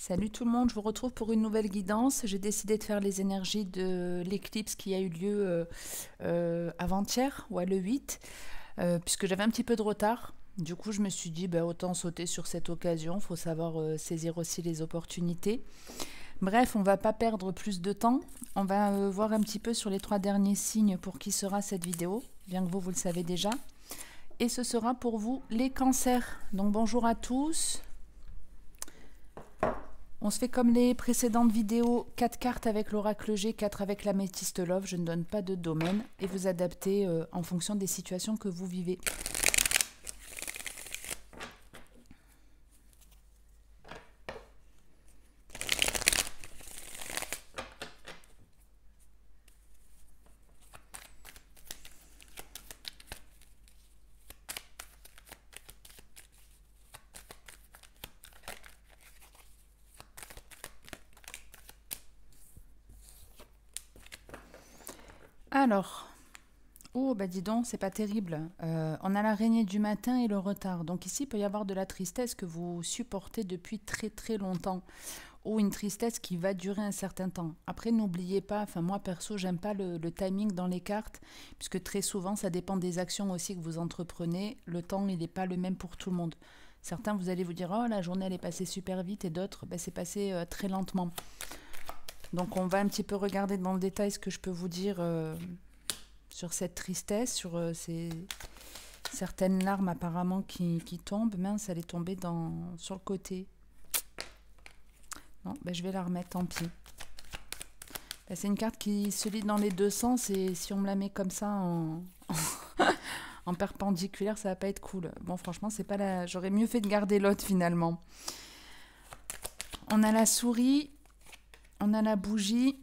Salut tout le monde, je vous retrouve pour une nouvelle guidance. J'ai décidé de faire les énergies de l'éclipse qui a eu lieu avant-hier, ouais, le 8, puisque j'avais un petit peu de retard. Du coup, je me suis dit, bah, autant sauter sur cette occasion, il faut savoir saisir aussi les opportunités. Bref, on va pas perdre plus de temps. On va voir un petit peu sur les 3 derniers signes pour qui sera cette vidéo, bien que vous le savez déjà. Et ce sera pour vous les cancers. Donc bonjour à tous. On se fait comme les précédentes vidéos, 4 cartes avec l'oracle G, 4 avec l'améthyste Love. Je ne donne pas de domaine et vous adaptez en fonction des situations que vous vivez. Alors, oh bah dis donc, c'est pas terrible. On a l'araignée du matin et le retard. Donc ici, il peut y avoir de la tristesse que vous supportez depuis très très longtemps. Ou une tristesse qui va durer un certain temps. Après, n'oubliez pas, enfin moi perso, j'aime pas le timing dans les cartes, puisque très souvent, ça dépend des actions aussi que vous entreprenez. Le temps, il n'est pas le même pour tout le monde. Certains, vous allez vous dire, oh, la journée, elle est passée super vite, et d'autres, ben, c'est passé très lentement. Donc, on va un petit peu regarder dans le détail ce que je peux vous dire sur cette tristesse, sur certaines larmes apparemment qui tombent. Mince, elle est tombée sur le côté. Non, ben je vais la remettre, tant pis. Ben c'est une carte qui se lit dans les deux sens et si on me la met comme ça en perpendiculaire, ça va pas être cool. Bon, franchement, c'est pas la... J'aurais mieux fait de garder l'autre finalement. On a la souris, on a la bougie.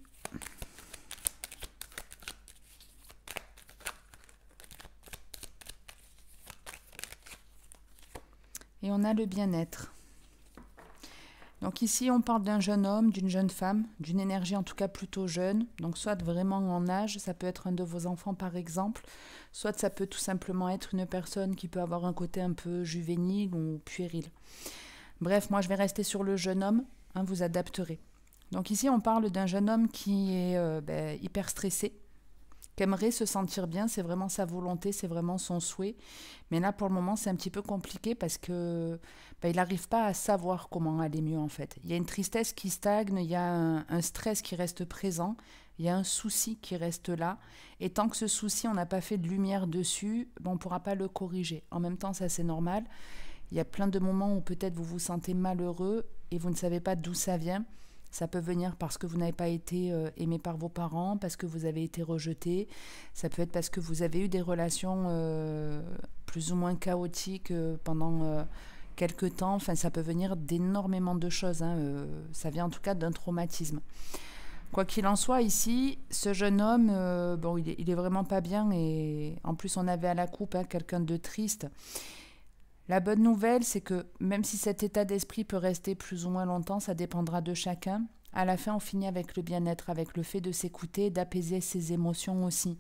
Et on a le bien-être. Donc ici, on parle d'un jeune homme, d'une jeune femme, d'une énergie en tout cas plutôt jeune. Donc soit vraiment en âge, ça peut être un de vos enfants par exemple, soit ça peut tout simplement être une personne qui peut avoir un côté un peu juvénile ou puéril. Bref, moi je vais rester sur le jeune homme, hein, vous adapterez. Donc ici, on parle d'un jeune homme qui est hyper stressé, qui aimerait se sentir bien, c'est vraiment sa volonté, c'est vraiment son souhait. Mais là, pour le moment, c'est un petit peu compliqué parce que il n'arrive pas à savoir comment aller mieux en fait. Il y a une tristesse qui stagne, il y a un stress qui reste présent, il y a un souci qui reste là. Et tant que ce souci, on n'a pas fait de lumière dessus, on ne pourra pas le corriger. En même temps, ça c'est normal. Il y a plein de moments où peut-être vous vous sentez malheureux et vous ne savez pas d'où ça vient. Ça peut venir parce que vous n'avez pas été aimé par vos parents, parce que vous avez été rejeté. Ça peut être parce que vous avez eu des relations plus ou moins chaotiques pendant quelques temps. Enfin, ça peut venir d'énormément de choses. Hein. Ça vient en tout cas d'un traumatisme. Quoi qu'il en soit, ici, ce jeune homme, bon, il est vraiment pas bien. Et en plus, on avait à la coupe quelqu'un de triste. La bonne nouvelle, c'est que même si cet état d'esprit peut rester plus ou moins longtemps, ça dépendra de chacun. À la fin, on finit avec le bien-être, avec le fait de s'écouter, d'apaiser ses émotions aussi.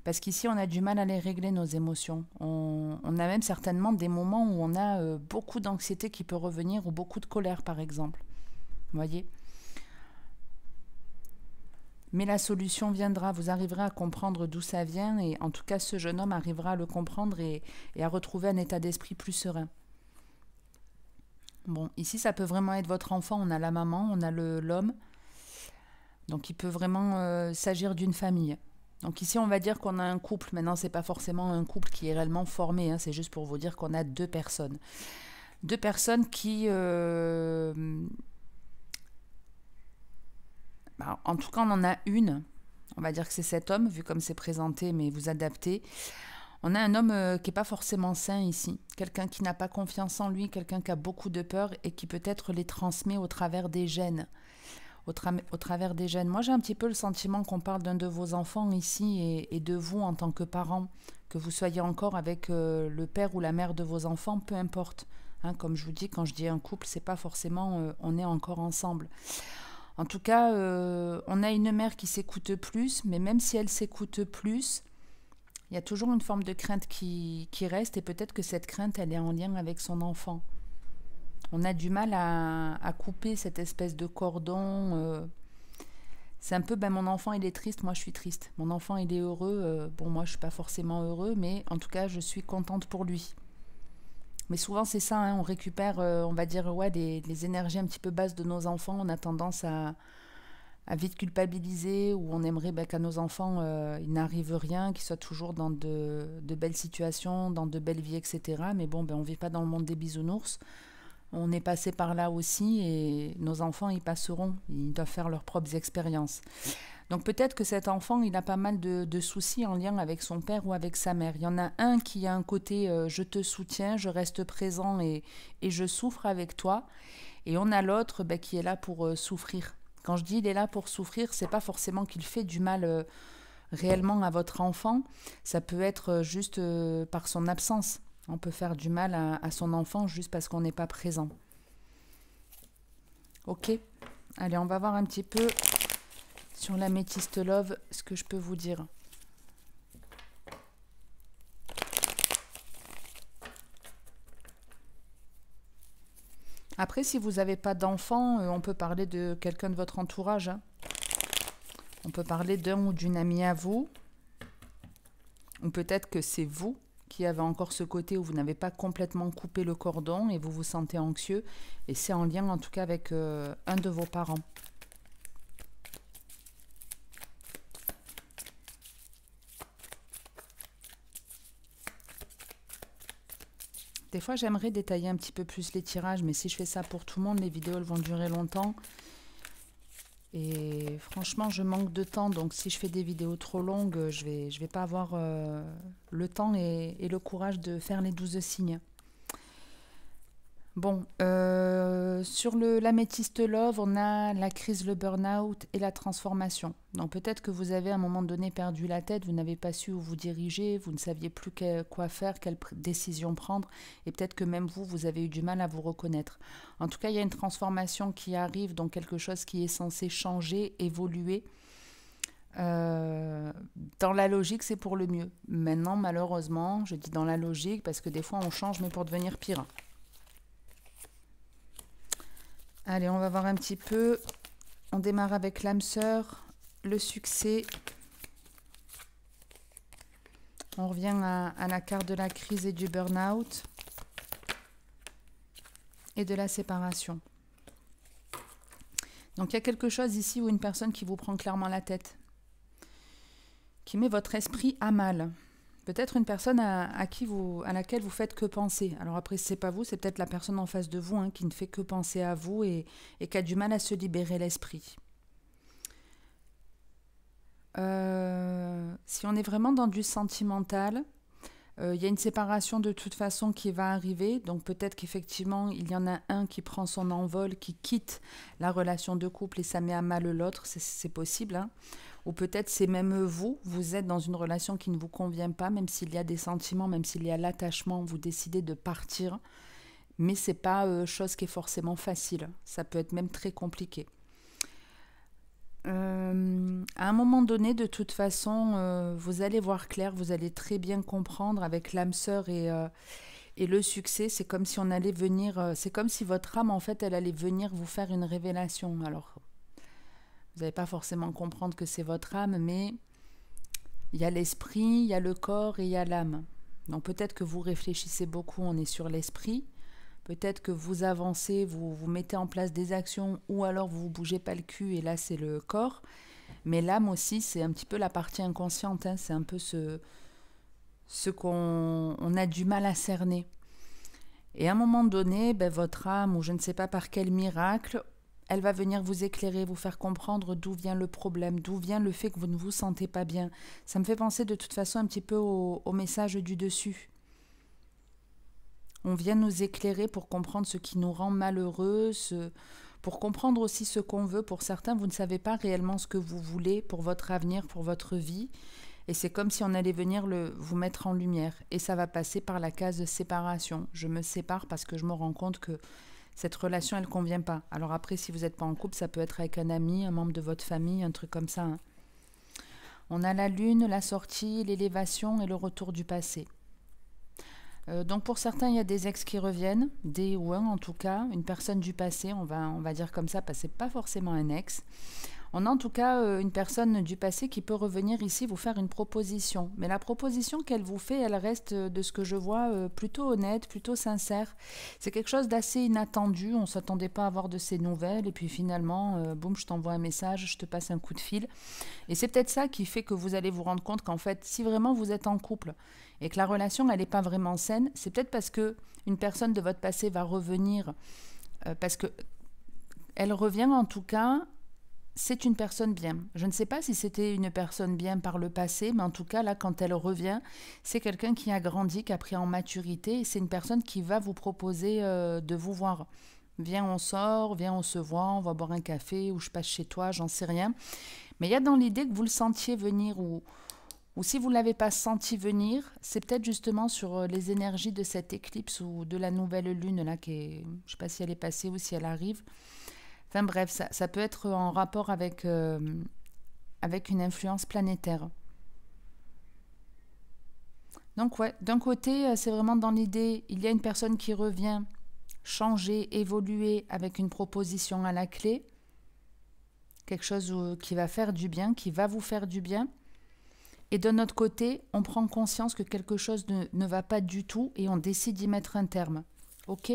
Parce qu'ici, on a du mal à les régler, nos émotions. On a même certainement des moments où on a beaucoup d'anxiété qui peut revenir ou beaucoup de colère, par exemple. Vous voyez ? Mais la solution viendra, vous arriverez à comprendre d'où ça vient et en tout cas ce jeune homme arrivera à le comprendre et à retrouver un état d'esprit plus serein. Bon, ici ça peut vraiment être votre enfant, on a la maman, on a l'homme, donc il peut vraiment s'agir d'une famille. Donc ici on va dire qu'on a un couple, maintenant c'est pas forcément un couple qui est réellement formé, hein, c'est juste pour vous dire qu'on a deux personnes. Deux personnes qui... en tout cas, on en a une. On va dire que c'est cet homme, vu comme c'est présenté, mais vous adaptez. On a un homme qui n'est pas forcément sain ici. Quelqu'un qui n'a pas confiance en lui, quelqu'un qui a beaucoup de peur et qui peut-être les transmet au travers des gènes. Au travers des gènes. Moi, j'ai un petit peu le sentiment qu'on parle d'un de vos enfants ici et de vous en tant que parent. Que vous soyez encore avec le père ou la mère de vos enfants, peu importe. Hein, comme je vous dis, quand je dis un couple, c'est pas forcément on est encore ensemble. En tout cas, on a une mère qui s'écoute plus, mais même si elle s'écoute plus, il y a toujours une forme de crainte qui reste et peut-être que cette crainte, elle est en lien avec son enfant. On a du mal à couper cette espèce de cordon. C'est un peu, ben, mon enfant il est triste, moi je suis triste. Mon enfant il est heureux, bon moi je suis pas forcément heureux, mais en tout cas je suis contente pour lui. Mais souvent c'est ça, hein, on récupère, on va dire, ouais, les énergies un petit peu basses de nos enfants. On a tendance à vite culpabiliser, ou on aimerait, ben, qu'à nos enfants il n'arrive rien, qu'ils soient toujours dans de belles situations, dans de belles vies, etc. Mais bon, ben, on ne vit pas dans le monde des bisounours. On est passé par là aussi, et nos enfants, ils passeront. Ils doivent faire leurs propres expériences. Donc peut-être que cet enfant, il a pas mal de soucis en lien avec son père ou avec sa mère. Il y en a un qui a un côté je te soutiens, je reste présent et je souffre avec toi. Et on a l'autre, ben, qui est là pour souffrir. Quand je dis il est là pour souffrir, c'est pas forcément qu'il fait du mal réellement à votre enfant. Ça peut être juste par son absence. On peut faire du mal à son enfant juste parce qu'on n'est pas présent. Ok, allez, on va voir un petit peu sur l'améthyste love ce que je peux vous dire. Après, si vous n'avez pas d'enfant, on peut parler de quelqu'un de votre entourage, hein. On peut parler d'un ou d'une amie à vous. Ou peut-être que c'est vous qui avez encore ce côté où vous n'avez pas complètement coupé le cordon et vous vous sentez anxieux. Et c'est en lien en tout cas avec un de vos parents. Des fois, j'aimerais détailler un petit peu plus les tirages, mais si je fais ça pour tout le monde, les vidéos elles vont durer longtemps. Et franchement, je manque de temps, donc si je fais des vidéos trop longues, je vais pas avoir le temps et le courage de faire les 12 signes. Bon, sur l'améthyste love, on a la crise, le burn-out et la transformation. Donc peut-être que vous avez à un moment donné perdu la tête, vous n'avez pas su où vous diriger, vous ne saviez plus quoi faire, quelle décision prendre, et peut-être que même vous avez eu du mal à vous reconnaître. En tout cas, il y a une transformation qui arrive, donc quelque chose qui est censé changer, évoluer. Dans la logique, c'est pour le mieux. Maintenant, malheureusement, je dis dans la logique parce que des fois on change, mais pour devenir pire. Allez, on va voir un petit peu. On démarre avec l'âme sœur, le succès. On revient à la carte de la crise et du burn-out et de la séparation. Donc il y a quelque chose ici où une personne qui vous prend clairement la tête, qui met votre esprit à mal. Peut-être une personne à laquelle vous faites que penser. Alors après, c'est pas vous, c'est peut-être la personne en face de vous, hein, qui ne fait que penser à vous et qui a du mal à se libérer l'esprit. Si on est vraiment dans du sentimental, il y a une séparation de toute façon qui va arriver. Donc peut-être qu'effectivement, il y en a un qui prend son envol, qui quitte la relation de couple et ça met à mal l'autre. C'est possible, hein. Ou peut-être c'est même vous êtes dans une relation qui ne vous convient pas, même s'il y a des sentiments, même s'il y a l'attachement, vous décidez de partir. Mais ce n'est pas chose qui est forcément facile. Ça peut être même très compliqué. À un moment donné, de toute façon, vous allez voir clair, vous allez très bien comprendre avec l'âme sœur et le succès. C'est comme si on allait venir, c'est comme si votre âme, en fait, elle allait venir vous faire une révélation. Alors, vous n'allez pas forcément comprendre que c'est votre âme, mais il y a l'esprit, il y a le corps et il y a l'âme. Donc peut-être que vous réfléchissez beaucoup, on est sur l'esprit. Peut-être que vous avancez, vous mettez en place des actions, ou alors vous ne bougez pas le cul et là c'est le corps. Mais l'âme aussi, c'est un petit peu la partie inconsciente, hein. C'est un peu ce qu'on a du mal à cerner. Et à un moment donné, ben, votre âme, ou je ne sais pas par quel miracle, elle va venir vous éclairer, vous faire comprendre d'où vient le problème, d'où vient le fait que vous ne vous sentez pas bien. Ça me fait penser de toute façon un petit peu au message du dessus. On vient nous éclairer pour comprendre ce qui nous rend malheureux, pour comprendre aussi ce qu'on veut. Pour certains, vous ne savez pas réellement ce que vous voulez pour votre avenir, pour votre vie. Et c'est comme si on allait venir vous mettre en lumière. Et ça va passer par la case séparation. Je me sépare parce que je me rends compte que cette relation, elle ne convient pas. Alors après, si vous n'êtes pas en couple, ça peut être avec un ami, un membre de votre famille, un truc comme ça, hein. On a la lune, la sortie, l'élévation et le retour du passé. Donc pour certains, il y a des ex qui reviennent, des ou un en tout cas, une personne du passé, on va dire comme ça, parce que c'est pas forcément un ex. On a en tout cas une personne du passé qui peut revenir ici vous faire une proposition. Mais la proposition qu'elle vous fait, elle reste, de ce que je vois, plutôt honnête, plutôt sincère. C'est quelque chose d'assez inattendu, on ne s'attendait pas à avoir de ces nouvelles. Et puis finalement, boum, je t'envoie un message, je te passe un coup de fil. Et c'est peut-être ça qui fait que vous allez vous rendre compte qu'en fait, si vraiment vous êtes en couple et que la relation, elle n'est pas vraiment saine, c'est peut-être parce que une personne de votre passé va revenir, parce que elle revient en tout cas. C'est une personne bien. Je ne sais pas si c'était une personne bien par le passé, mais en tout cas, là, quand elle revient, c'est quelqu'un qui a grandi, qui a pris en maturité, et c'est une personne qui va vous proposer de vous voir. Viens, on sort, viens, on se voit, on va boire un café, ou je passe chez toi, j'en sais rien. Mais il y a dans l'idée que vous le sentiez venir, ou si vous ne l'avez pas senti venir, c'est peut-être justement sur les énergies de cette éclipse ou de la nouvelle lune, là, qui est, je ne sais pas si elle est passée ou si elle arrive. Enfin bref, ça peut être en rapport avec une influence planétaire. Donc ouais, d'un côté, c'est vraiment dans l'idée, il y a une personne qui revient changer, évoluer avec une proposition à la clé, quelque chose qui va faire du bien, qui va vous faire du bien. Et de notre côté, on prend conscience que quelque chose ne va pas du tout et on décide d'y mettre un terme. Ok ?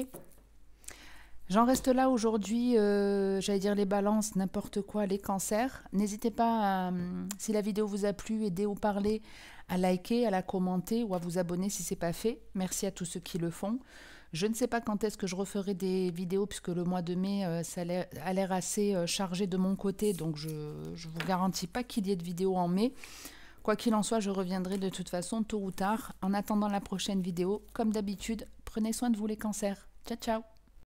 J'en reste là aujourd'hui, j'allais dire les balances, n'importe quoi, les cancers. N'hésitez pas, si la vidéo vous a plu, aider ou parler, à liker, à la commenter ou à vous abonner si ce n'est pas fait. Merci à tous ceux qui le font. Je ne sais pas quand est-ce que je referai des vidéos puisque le mois de mai ça a l'air assez chargé de mon côté. Donc je ne vous garantis pas qu'il y ait de vidéos en mai. Quoi qu'il en soit, je reviendrai de toute façon tôt ou tard. En attendant la prochaine vidéo, comme d'habitude, prenez soin de vous les cancers. Ciao, ciao!